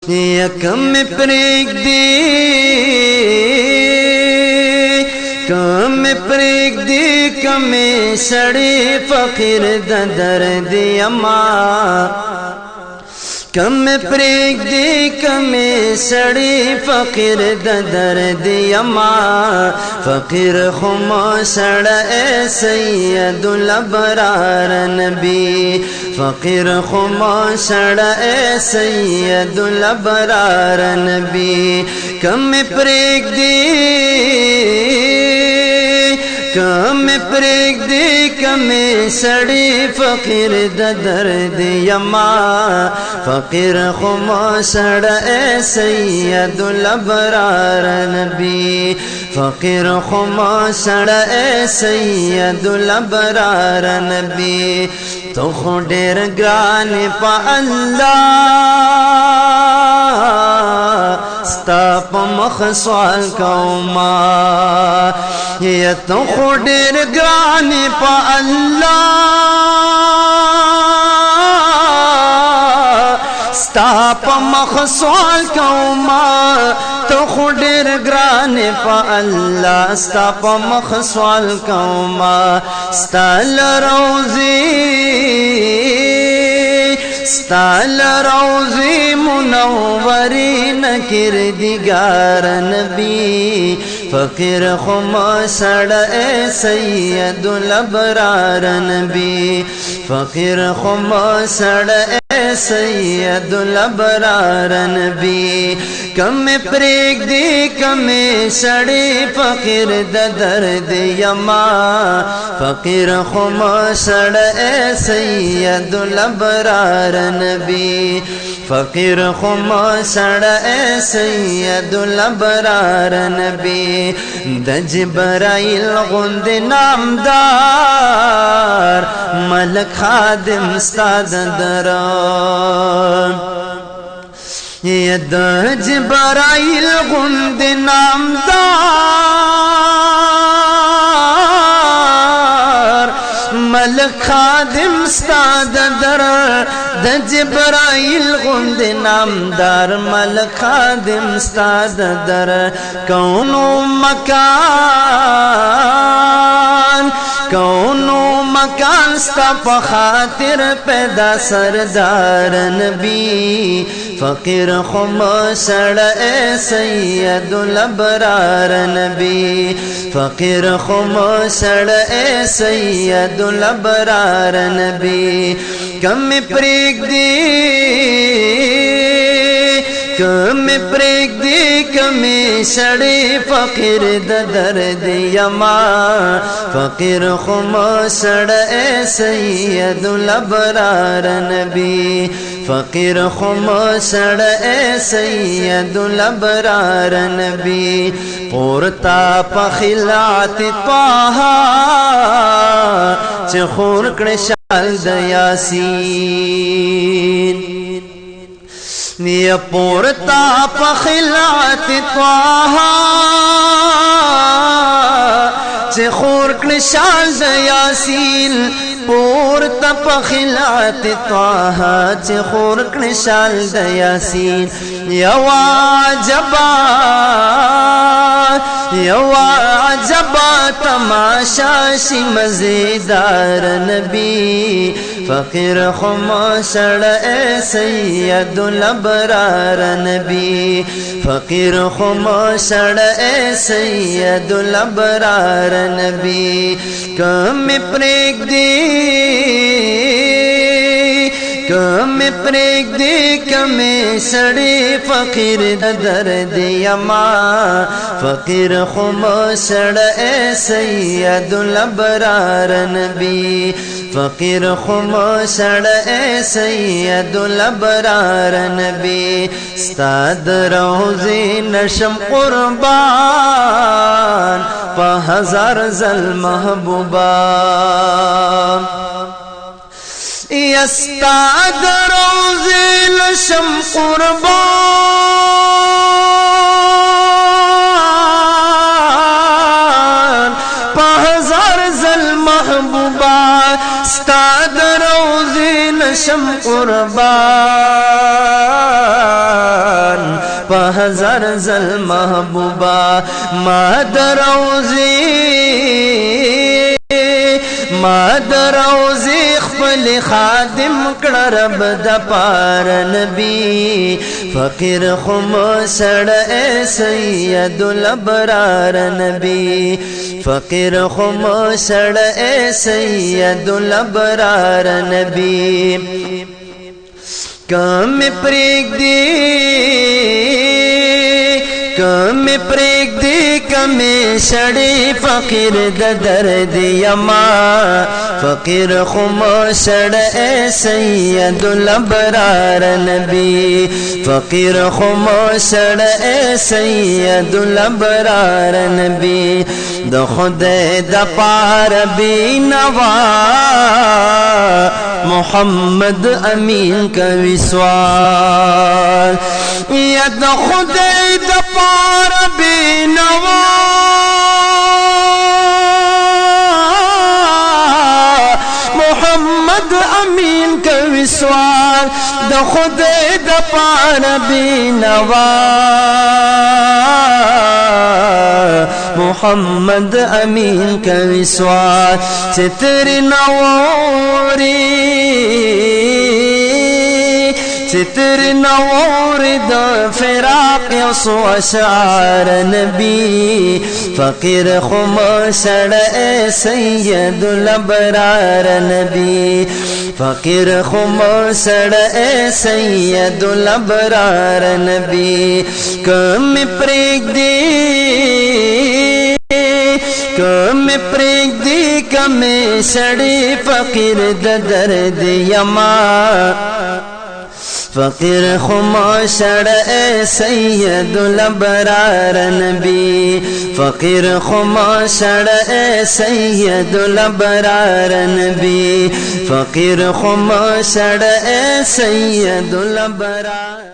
یکم پریک دی کم پریک دی کم سڑی فقیر دا درد یما کم پریک دی کم سڑی فقیر دا درد یما فقیر خما سڑ اے سید الابرار نبی فقیر خما سڑ اے سید الابرار نبی کم پریک دی کم پریک دی کم سڑی فقیر دا درد یما فقیر خما سڑ اے سید الابرار نبی فقیر خما سڑ اے سید الابرار نبی تو خو ډیر ګران په الله ستا په مخ سوال کوما یا تو خو ډیر ګران په الله ستا په مخ سوال کوما تو خو ډیر ګران په الله ستا په مخ سوال کوما ستا لروزي ستال روزی منورین کردگار نبی فقیر خما سڑ اے سید الابرار نبی فقیر خما سڑ اے سید الابرار نبی کم پریک دی کم سڑی فقیر دا درد یما فقیر خما سڑ اے سید الابرار نبی فقیر خما سڑ اے سید الابرار نبی د جبرائیل غند نامدار ملک خادم استاد درام یا د جبرائیل غند نامدار ملک خادم استاد در د جبرائیل غند نامدار ملک خادم استاد در کون و مکان ستا په خاطر پیدا سردار نبی فقیر خما سڑ اے سید الابرار نبی فقیر خما سڑ اے سید الابرار نبی کم پریک دی کم پریک دی کم سڑی فقیر دا درد یما فقیر خما سڑ اے سید الابرار نبی فقیر خما سڑ اے سید الابرار نبی پورتا پخلعت طاہا چه خور کڑشال دا یاسین یا پورتا پخلعت طاہا چه خور کڑشال دا یاسین پورتا پخلعت طاہا چه خور کڑشال دا یاسین یوا عجبا تماشا شی مزیدار نبی فقیر خما سڑ اے سید الابرار نبی فقیر خما سڑ اے سید الابرار نبی کم پریک دی کم پریک دی کم سڑی فقیر دا درد یما فقیر خما سڑ اے سید الابرار نبی فقیر خما سڑ اے سید الابرار نبی ستاد روزی نشم قربان پا ہزار زل محبوبان استاد روزی نشم قربان پا ہزار زل محبوبان استاد روزی نشم قربان په هزار زل محبوبا ما دروزی خپل خادم کړه رب د پار نبی فقیر خم سړ سید الابرار نبی فقیر خم سړ سید الابرار نبی کم پریک دی کم شڑی فقیر د درد یما فقیر خم شڑ سید الابرار نبی فقیر خم شڑ سید الابرار نبی د خدای د پار بینوا محمد امین کوي سوال یا د خدای د پار بینوا محمد امین کوي سوال د خدای د پار بینوا محمد امین کوي سوال ستر نور د فراق یسو اشعار نبی فقیر خم سړ سید الابرار نبی فقیر خم سړ سید الابرار نبی کم پریک دی کم سړی فقیر د درد یما فقیر خم شڑ سید الابرار نبی فقیر خم شڑ سید الابرار نبی فقیر خم شڑ سید الابرار